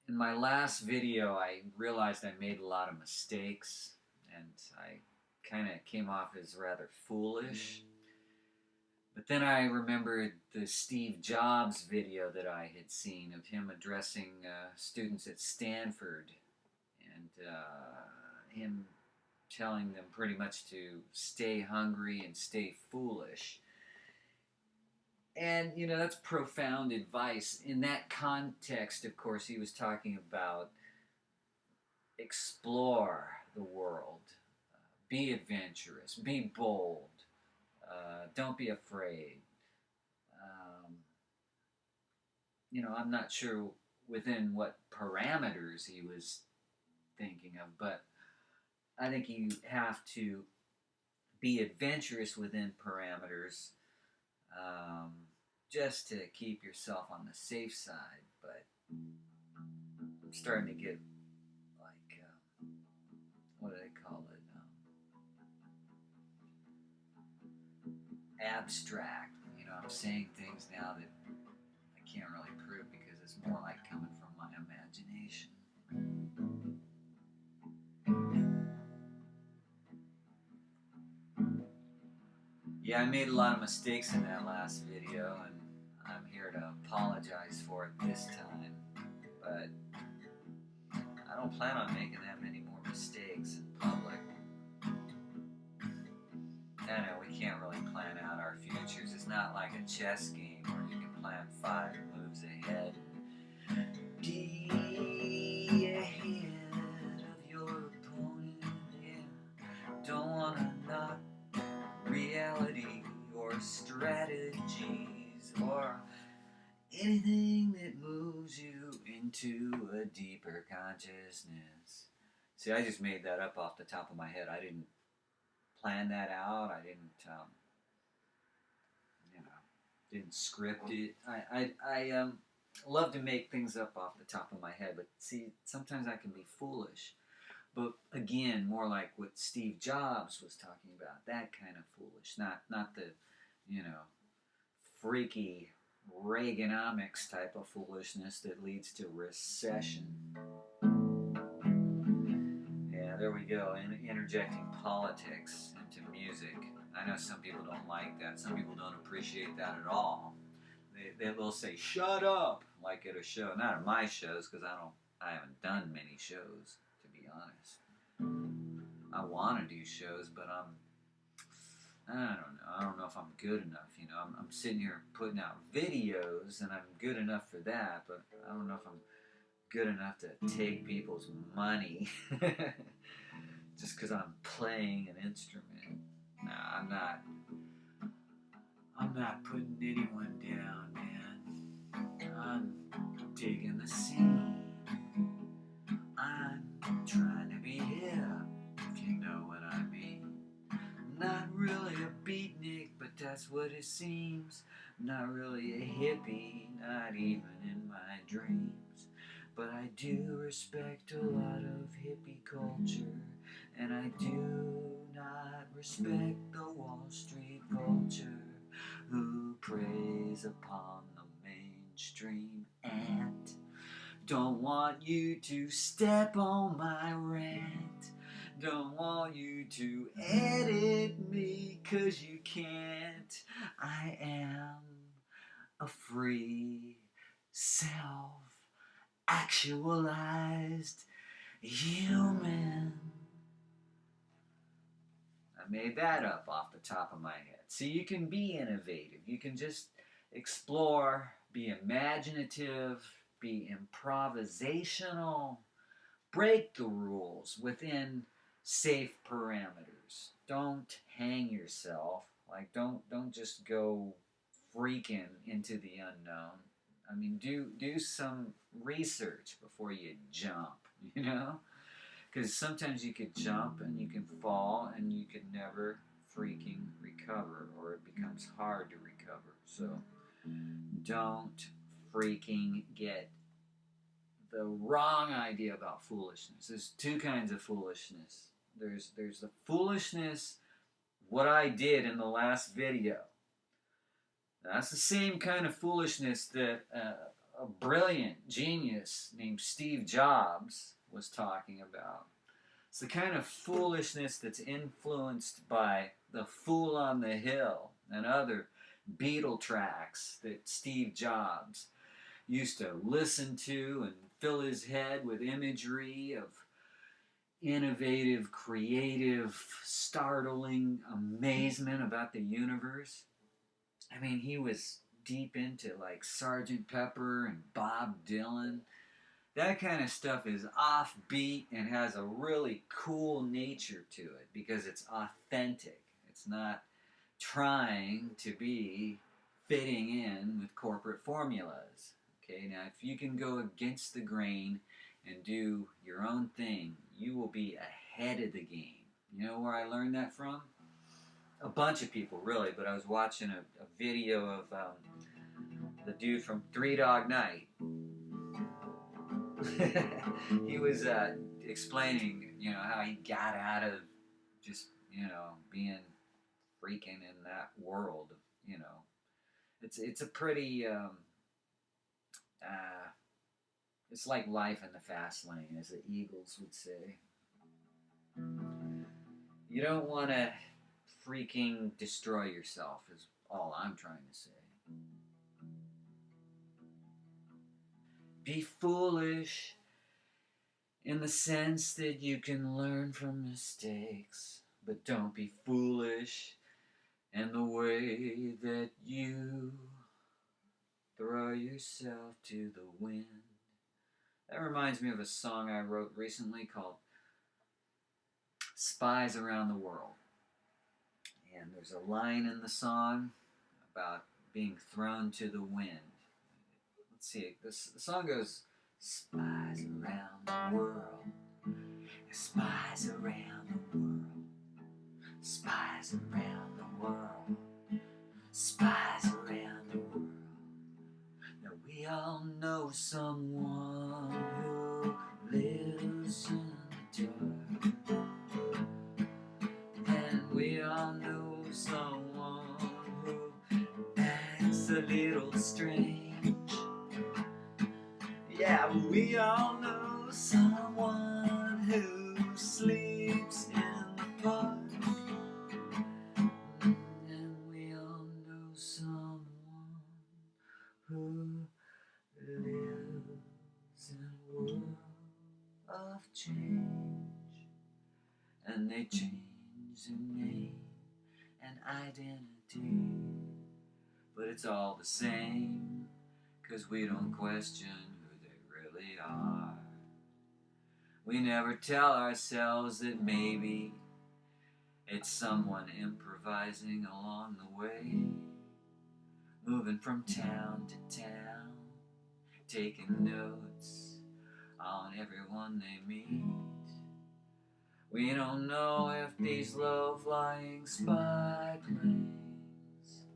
In my last video, I realized I made a lot of mistakes and I kind of came off as rather foolish. But then I remembered the Steve Jobs video that I had seen of him addressing students at Stanford and him telling them pretty much to stay hungry and stay foolish. And, that's profound advice. In that context, of course, he was talking about explore the world, be adventurous, be bold, don't be afraid. Um, I'm not sure within what parameters he was thinking of, but I think you have to be adventurous within parameters um, just to keep yourself on the safe side. But I'm starting to get like, what do they call it? Abstract. I'm saying things now that I can't really prove because it's more like coming from my imagination. Yeah, I made a lot of mistakes in that last video, and I'm here to apologize for it this time. But I don't plan on making that many more mistakes in public. I know we can't really plan out our futures. It's not like a chess game where you can plan 5 moves ahead. D ahead of your opponent, yeah. Don't wanna knock reality or strategies or anything that moves you into a deeper consciousness. See, I just made that up off the top of my head. I didn't plan that out. I didn't, you know, didn't script it. I love to make things up off the top of my head, but see, sometimes I can be foolish. But again, more like what Steve Jobs was talking about, that kind of foolish, not the, you know, freaky Reaganomics type of foolishness that leads to recession. Yeah, there we go. Interjecting politics into music. I know some people don't like that. Some people don't appreciate that at all. They'll say "shut up" like at a show. Not at my shows because I haven't done many shows, to be honest. I want to do shows, but I don't know. I don't know if I'm good enough. I'm sitting here putting out videos, and I'm good enough for that, but I don't know if I'm good enough to take people's money just because I'm playing an instrument. No, I'm not. I'm not putting anyone down, man. I'm digging the scene. I'm trying to be here, if you know what I mean. Not really a beatnik, but that's what it seems. Not really a hippie, not even in my dreams. But I do respect a lot of hippie culture, and I do not respect the Wall Street vulture who preys upon the mainstream ant. Don't want you to step on my rant. Don't want you to edit me, 'cause you can't. I am a free, self-actualized human. I made that up off the top of my head. See, you can be innovative. You can just explore, be imaginative, be improvisational, break the rules within safe parameters. Don't hang yourself. Like don't just go freaking into the unknown. I mean, do some research before you jump, you know? Because sometimes you could jump and you can fall and you could never freaking recover, or it becomes hard to recover. So don't freaking get the wrong idea about foolishness. There's two kinds of foolishness. There's the foolishness, what I did in the last video. That's the same kind of foolishness that a brilliant genius named Steve Jobs was talking about. It's the kind of foolishness that's influenced by The Fool on the Hill and other Beatle tracks that Steve Jobs used to listen to and fill his head with imagery of innovative, creative, startling amazement about the universe. I mean, he was deep into like Sgt. Pepper and Bob Dylan. That kind of stuff is offbeat and has a really cool nature to it because it's authentic. It's not trying to be fitting in with corporate formulas. Okay, now if you can go against the grain and do your own thing, you will be ahead of the game. You know where I learned that from? A bunch of people, really, but I was watching a video of the dude from Three Dog Night. He was explaining, how he got out of just, being freaking in that world. It's a pretty, it's like life in the fast lane, as the Eagles would say. You don't want to freaking destroy yourself, is all I'm trying to say. Be foolish in the sense that you can learn from mistakes, but don't be foolish in the way that you throw yourself to the wind. That reminds me of a song I wrote recently called Spies Around the World. And there's a line in the song about being thrown to the wind. Let's see, the song goes, spies around the world, spies around the world, spies around the world, spies around the world. Now we all know someone who lives in the dark, and we all know someone who acts a little strange. Yeah, we all know someone who sleeps in the park, and we all know someone who lives in a world of change, and they change their name and identity, but it's all the same, 'cause we don't question really are. We never tell ourselves that maybe it's someone improvising along the way, moving from town to town, taking notes on everyone they meet. We don't know if these low-flying spy planes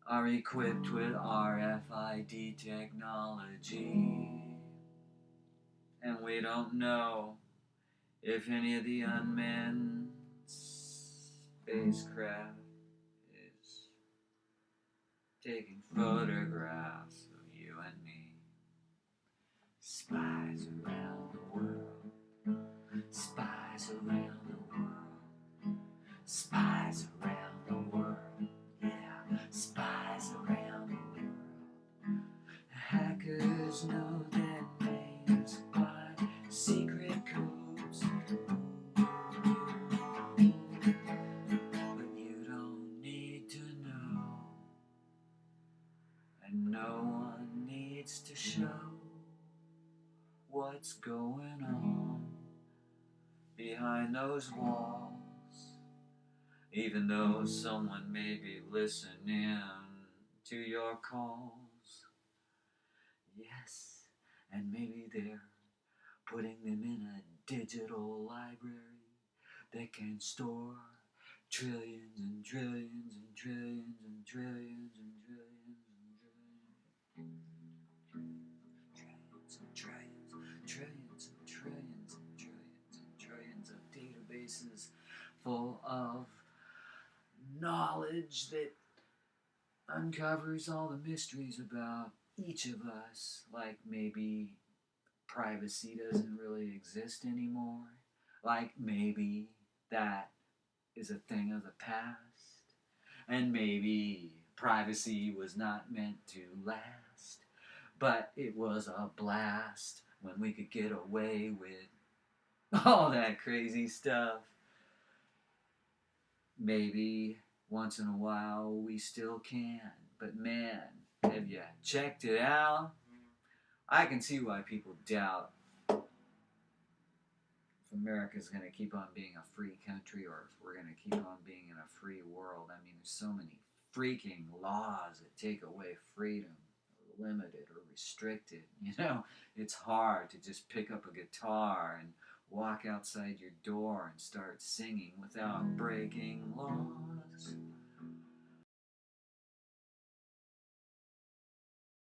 are equipped with RFID technology. And we don't know if any of the unmanned spacecraft is taking photographs of you and me. Spies around the world, spies around the world, spies around the world. Spies around the world. Hackers know their names by secret codes. But you don't need to know, and no one needs to show what's going on behind those walls. Even though someone may be listening to your calls. Yes, and maybe they're putting them in a digital library that can store trillions and trillions and trillions and trillions and trillions and trillions and trillions and trillions and trillions and trillions and trillions of databases full of knowledge that uncovers all the mysteries about each of us, like maybe privacy doesn't really exist anymore. Like maybe that is a thing of the past. And maybe privacy was not meant to last. But it was a blast when we could get away with all that crazy stuff. Maybe once in a while we still can. But man, have you checked it out? I can see why people doubt if America's going to keep on being a free country or if we're going to keep on being in a free world. I mean, there's so many freaking laws that take away freedom, or limit it, or restrict it. You know, it's hard to just pick up a guitar and walk outside your door and start singing without breaking laws.